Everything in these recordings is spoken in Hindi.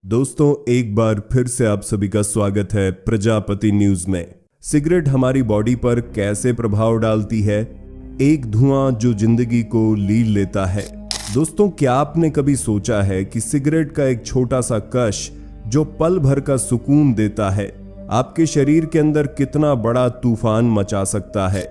दोस्तों, एक बार फिर से आप सभी का स्वागत है प्रजापति न्यूज में। सिगरेट हमारी बॉडी पर कैसे प्रभाव डालती है? एक धुआं जो जिंदगी को लील लेता है। दोस्तों, क्या आपने कभी सोचा है कि सिगरेट का एक छोटा सा कश जो पल भर का सुकून देता है, आपके शरीर के अंदर कितना बड़ा तूफान मचा सकता है?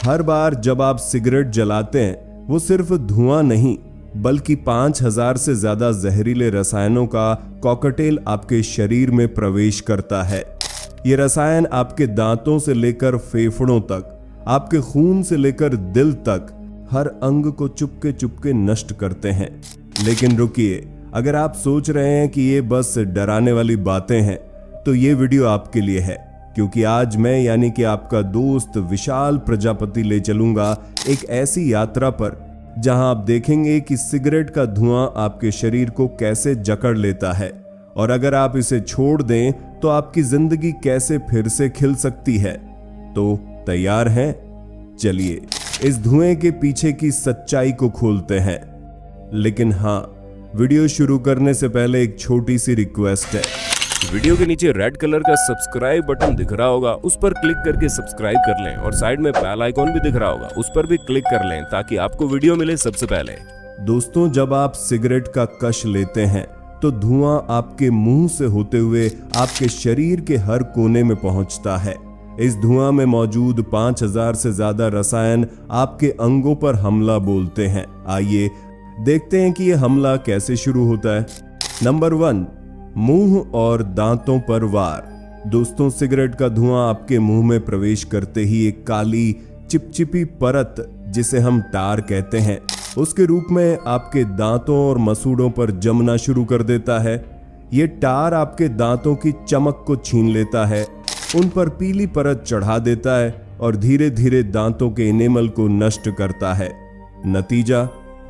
हर बार जब आप सिगरेट जलाते हैं, वो सिर्फ धुआं नहीं बल्कि 5000 से ज्यादा जहरीले रसायनों का कॉकटेल आपके शरीर में प्रवेश करता है। ये रसायन आपके दांतों से लेकर फेफड़ों तक, आपके खून से लेकर दिल तक हर अंग को चुपके चुपके नष्ट करते हैं। लेकिन रुकिए, अगर आप सोच रहे हैं कि ये बस डराने वाली बातें हैं, तो ये वीडियो आपके लिए है, क्योंकि आज मैं यानी कि आपका दोस्त विशाल प्रजापति ले चलूंगा एक ऐसी यात्रा पर जहां आप देखेंगे कि सिगरेट का धुआं आपके शरीर को कैसे जकड़ लेता है, और अगर आप इसे छोड़ दें तो आपकी जिंदगी कैसे फिर से खिल सकती है। तो तैयार हैं? चलिए इस धुएं के पीछे की सच्चाई को खोलते हैं। लेकिन हाँ, वीडियो शुरू करने से पहले एक छोटी सी रिक्वेस्ट है। वीडियो के नीचे रेड कलर का सब्सक्राइब बटन दिख रहा होगा, उस पर क्लिक करके सब्सक्राइब कर लें, और साइड में बेल आइकॉन भी दिख रहा होगा, उस पर भी क्लिक कर लें ताकि आपको वीडियो मिले सबसे पहले। दोस्तों, जब आप सिगरेट का कश लेते हैं तो धुआं आपके मुंह से होते हुए आपके शरीर के हर कोने में पहुंचता है। इस धुआं में मौजूद 5000 से ज्यादा रसायन आपके अंगों पर हमला बोलते हैं। आइए देखते हैं कि यह हमला कैसे शुरू होता है। नंबर 1, मुंह और दांतों पर वार। दोस्तों, सिगरेट का धुआं आपके मुंह में प्रवेश करते ही एक काली चिपचिपी परत, जिसे हम टार कहते हैं, उसके रूप में आपके दांतों और मसूड़ों पर जमना शुरू कर देता है। ये टार आपके दांतों की चमक को छीन लेता है, उन पर पीली परत चढ़ा देता है और धीरे धीरे दांतों के इनेमल को नष्ट करता है। नतीजा,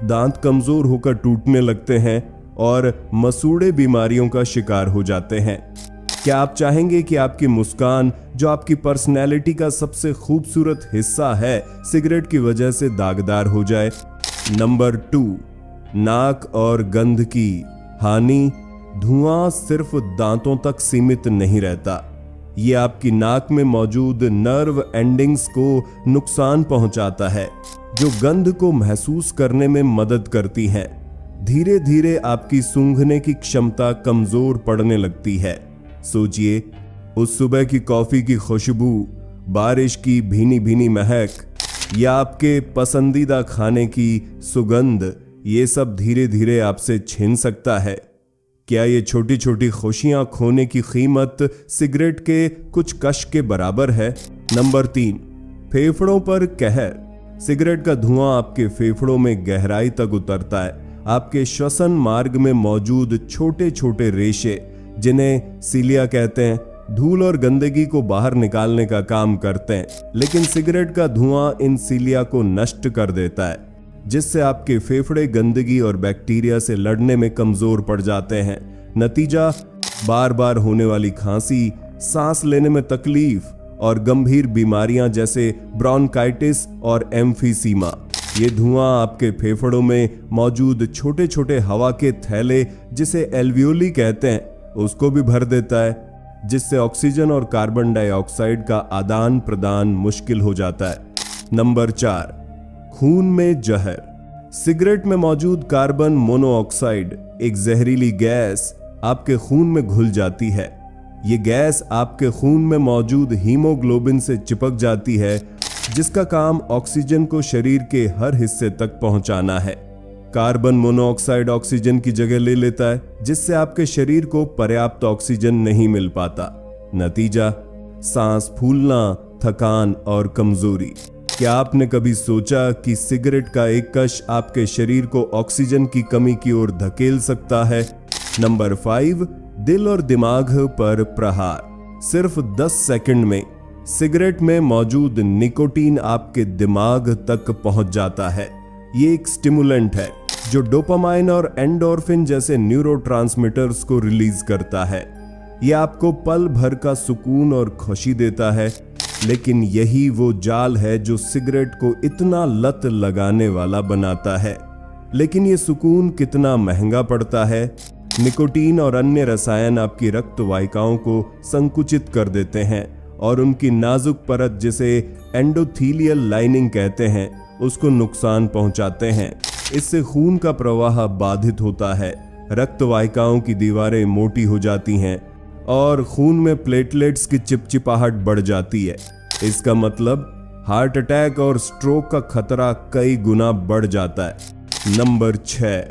दांत कमजोर होकर टूटने लगते हैं और मसूड़े बीमारियों का शिकार हो जाते हैं। क्या आप चाहेंगे कि आपकी मुस्कान, जो आपकी पर्सनैलिटी का सबसे खूबसूरत हिस्सा है, सिगरेट की वजह से दागदार हो जाए? नंबर 2, नाक और गंध की हानि। धुआं सिर्फ दांतों तक सीमित नहीं रहता, ये आपकी नाक में मौजूद नर्व एंडिंग्स को नुकसान पहुंचाता है, जो गंध को महसूस करने में मदद करती हैं। धीरे धीरे आपकी सूंघने की क्षमता कमजोर पड़ने लगती है। सोचिए, उस सुबह की कॉफी की खुशबू, बारिश की भीनी भीनी महक या आपके पसंदीदा खाने की सुगंध, ये सब धीरे धीरे आपसे छिन सकता है। क्या ये छोटी छोटी खुशियां खोने की कीमत सिगरेट के कुछ कश के बराबर है? नंबर 3, फेफड़ों पर कहर। सिगरेट का धुआं आपके फेफड़ों में गहराई तक उतरता है। आपके श्वसन मार्ग में मौजूद छोटे छोटे रेशे, जिन्हें सीलिया कहते हैं, धूल और गंदगी को बाहर निकालने का काम करते हैं। लेकिन सिगरेट का धुआं इन सीलिया को नष्ट कर देता है, जिससे आपके फेफड़े गंदगी और बैक्टीरिया से लड़ने में कमजोर पड़ जाते हैं। नतीजा, बार बार होने वाली खांसी, सांस लेने में तकलीफ और गंभीर बीमारियां जैसे ब्रोंकाइटिस और एम्फीसीमा। ये धुआं आपके फेफड़ों में मौजूद छोटे छोटे हवा के थैले, जिसे एल्वियोली कहते हैं, उसको भी भर देता है, जिससे ऑक्सीजन और कार्बन डाइऑक्साइड का आदान प्रदान मुश्किल हो जाता है। नंबर 4, खून में जहर। सिगरेट में मौजूद कार्बन मोनोऑक्साइड, एक जहरीली गैस, आपके खून में घुल जाती है। ये गैस आपके खून में मौजूद हीमोग्लोबिन से चिपक जाती है, जिसका काम ऑक्सीजन को शरीर के हर हिस्से तक पहुंचाना है। कार्बन मोनोऑक्साइड ऑक्सीजन की जगह ले लेता है, जिससे आपके शरीर को पर्याप्त ऑक्सीजन नहीं मिल पाता। नतीजा, सांस फूलना, थकान और कमजोरी। क्या आपने कभी सोचा कि सिगरेट का एक कश आपके शरीर को ऑक्सीजन की कमी की ओर धकेल सकता है? नंबर 5, दिल और दिमाग पर प्रहार। सिर्फ 10 सेकंड में सिगरेट में मौजूद निकोटीन आपके दिमाग तक पहुंच जाता है। ये एक स्टिमुलेंट है जो डोपामाइन और एंडोर्फिन जैसे न्यूरोट्रांसमीटर्स को रिलीज करता है। ये आपको पल भर का सुकून और खुशी देता है, लेकिन यही वो जाल है जो सिगरेट को इतना लत लगाने वाला बनाता है। लेकिन ये सुकून कितना महंगा पड़ता है? निकोटीन और अन्य रसायन आपकी रक्त वाहिकाओं को संकुचित कर देते हैं और उनकी नाजुक परत, जिसे एंडोथीलियल लाइनिंग कहते हैं, उसको नुकसान पहुंचाते हैं। इससे खून का प्रवाह बाधित होता है, रक्त वाहिकाओं की दीवारें मोटी हो जाती हैं और खून में प्लेटलेट्स की चिपचिपाहट बढ़ जाती है। इसका मतलब हार्ट अटैक और स्ट्रोक का खतरा कई गुना बढ़ जाता है। नंबर 6,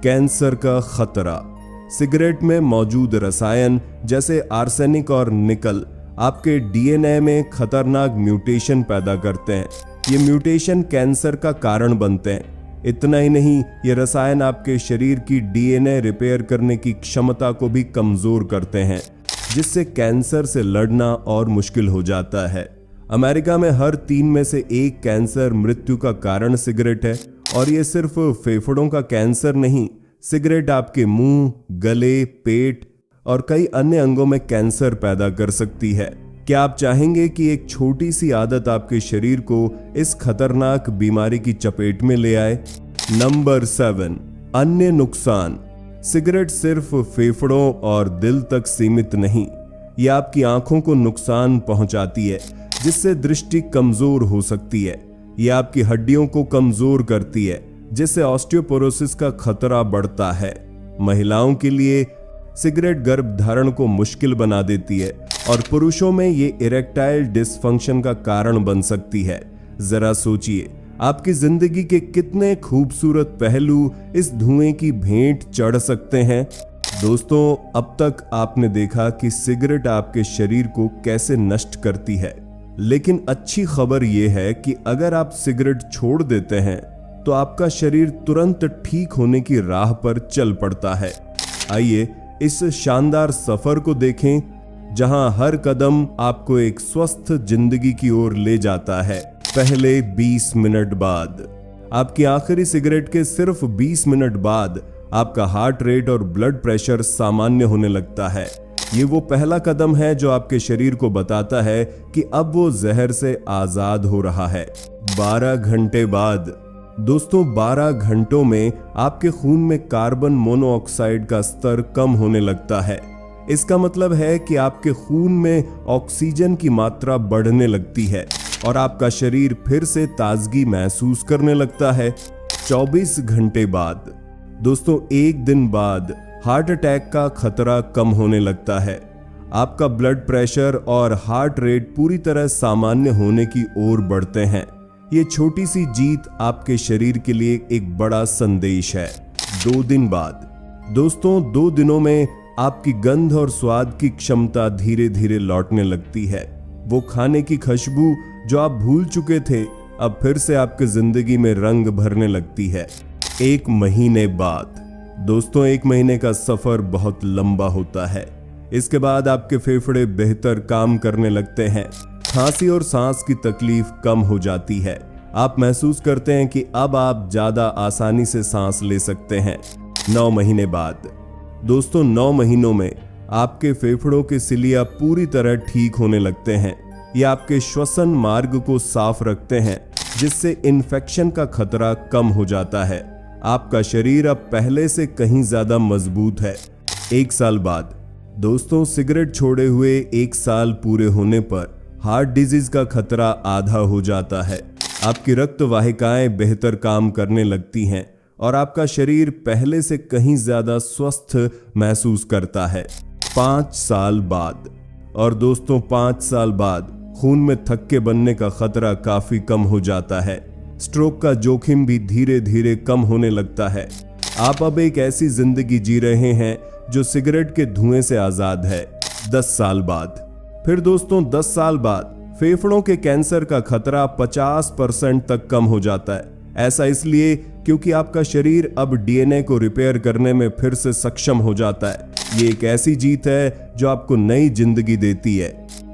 कैंसर का खतरा। सिगरेट में मौजूद रसायन जैसे आर्सेनिक और निकल आपके डीएनए में खतरनाक म्यूटेशन पैदा करते हैं। ये म्यूटेशन कैंसर का कारण बनते हैं। इतना ही नहीं, ये रसायन आपके शरीर की डीएनए रिपेयर करने की क्षमता को भी कमजोर करते हैं, जिससे कैंसर से लड़ना और मुश्किल हो जाता है। अमेरिका में हर 3 में से 1 कैंसर मृत्यु का कारण सिगरेट है। और ये सिर्फ फेफड़ों का कैंसर नहीं, सिगरेट आपके मुंह, गले, पेट और कई अन्य अंगों में कैंसर पैदा कर सकती है। क्या आप चाहेंगे कि एक छोटी सी आदत आपके शरीर को इस खतरनाक बीमारी की चपेट में ले आए? नंबर 7, अन्य नुकसान। सिगरेट सिर्फ फेफड़ों और दिल तक सीमित नहीं, यह आपकी आंखों को नुकसान पहुंचाती है, जिससे दृष्टि कमजोर हो सकती है। यह आपकी हड्डियों को कमजोर करती है, जिससे ऑस्टियोपोरोसिस का खतरा बढ़ता है। महिलाओं के लिए सिगरेट गर्भधारण को मुश्किल बना देती है और पुरुषों में ये इरेक्टाइल डिसफंक्शन का कारण बन सकती है। जरा सोचिए, आपकी जिंदगी के कितने खूबसूरत पहलू इस धुएं की भेंट चढ़ सकते हैं। दोस्तों, अब तक आपने देखा कि सिगरेट आपके शरीर को कैसे नष्ट करती है, लेकिन अच्छी खबर यह है कि अगर आप सिगरेट छोड़ देते हैं तो आपका शरीर तुरंत ठीक होने की राह पर चल पड़ता है। आइए इस शानदार सफर को देखें, जहां हर कदम आपको एक स्वस्थ जिंदगी की ओर ले जाता है। पहले 20 मिनट बाद, आपकी आखिरी सिगरेट के सिर्फ 20 मिनट बाद आपका हार्ट रेट और ब्लड प्रेशर सामान्य होने लगता है। ये वो पहला कदम है जो आपके शरीर को बताता है कि अब वो जहर से आजाद हो रहा है। 12 घंटे बाद, दोस्तों 12 घंटों में आपके खून में कार्बन मोनोऑक्साइड का स्तर कम होने लगता है। इसका मतलब है कि आपके खून में ऑक्सीजन की मात्रा बढ़ने लगती है और आपका शरीर फिर से ताजगी महसूस करने लगता है। 24 घंटे बाद, दोस्तों 1 दिन बाद, हार्ट अटैक का खतरा कम होने लगता है। आपका ब्लड प्रेशर और हार्ट रेट पूरी तरह सामान्य होने की ओर बढ़ते हैं। ये छोटी सी जीत आपके शरीर के लिए एक बड़ा संदेश है। 2 दिन बाद, दोस्तों 2 दिनों में आपकी गंध और स्वाद की क्षमता धीरे धीरे लौटने लगती है। वो खाने की खुशबू जो आप भूल चुके थे, अब फिर से आपकी जिंदगी में रंग भरने लगती है। 1 महीने बाद, दोस्तों 1 महीने का सफर बहुत लंबा होता है। इसके बाद आपके फेफड़े बेहतर काम करने लगते हैं, खांसी और सांस की तकलीफ कम हो जाती है। आप महसूस करते हैं कि अब आप ज्यादा आसानी से सांस ले सकते हैं। 9 महीने बाद, दोस्तों 9 महीनों में आपके फेफड़ों के सिलिया पूरी तरह ठीक होने लगते हैं। ये आपके श्वसन मार्ग को साफ रखते हैं, जिससे इन्फेक्शन का खतरा कम हो जाता है। आपका शरीर अब पहले से कहीं ज्यादा मजबूत है। 1 साल बाद, दोस्तों सिगरेट छोड़े हुए 1 साल पूरे होने पर हार्ट डिजीज का खतरा आधा हो जाता है। आपकी रक्त वाहिकाएं बेहतर काम करने लगती हैं और आपका शरीर पहले से कहीं ज्यादा स्वस्थ महसूस करता है। 5 साल बाद, और दोस्तों 5 साल बाद खून में थक्के बनने का खतरा काफी कम हो जाता है। स्ट्रोक का जोखिम भी धीरे धीरे कम होने लगता है। आप अब एक ऐसी जिंदगी जी रहे हैं जो सिगरेट के धुएं से आजाद है। 10 साल बाद, फिर दोस्तों 10 साल बाद फेफड़ों के कैंसर का खतरा 50% तक कम हो जाता है। ऐसा इसलिए क्योंकि आपका शरीर अब डीएनए को रिपेयर करने में फिर से सक्षम हो जाता है। ये एक ऐसी जीत है जो आपको नई जिंदगी देती है।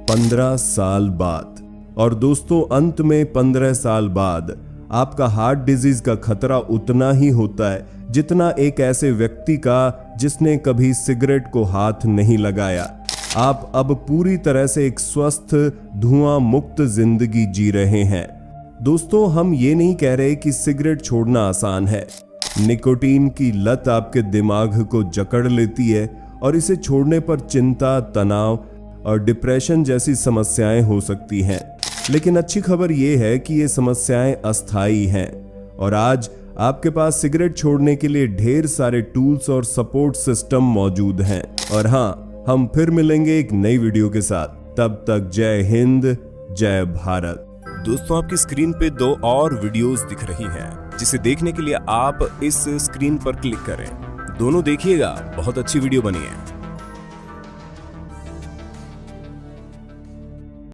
15 साल बाद, और दोस्तों अंत में 15 साल बाद आपका हार्ट डिजीज का खतरा उतना ही होता है जितना एक ऐसे व्यक्ति का जिसने कभी सिगरेट को हाथ नहीं लगाया। आप अब पूरी तरह से एक स्वस्थ धुआं मुक्त जिंदगी जी रहे हैं। दोस्तों हम ये नहीं कह रहे कि सिगरेट छोड़ना आसान है। निकोटीन की लत आपके दिमाग को जकड़ लेती है और इसे छोड़ने पर चिंता, तनाव और डिप्रेशन जैसी समस्याएं हो सकती हैं। लेकिन अच्छी खबर यह है कि ये समस्याएं अस्थायी हैं और आज आपके पास सिगरेट छोड़ने के लिए ढेर सारे टूल्स और सपोर्ट सिस्टम मौजूद हैं। और हाँ, हम फिर मिलेंगे एक नई वीडियो के साथ। तब तक जय हिंद, जय भारत। दोस्तों, आपकी स्क्रीन पे 2 और वीडियोस दिख रही हैं, जिसे देखने के लिए आप इस स्क्रीन पर क्लिक करें। दोनों देखिएगा, बहुत अच्छी वीडियो बनी है।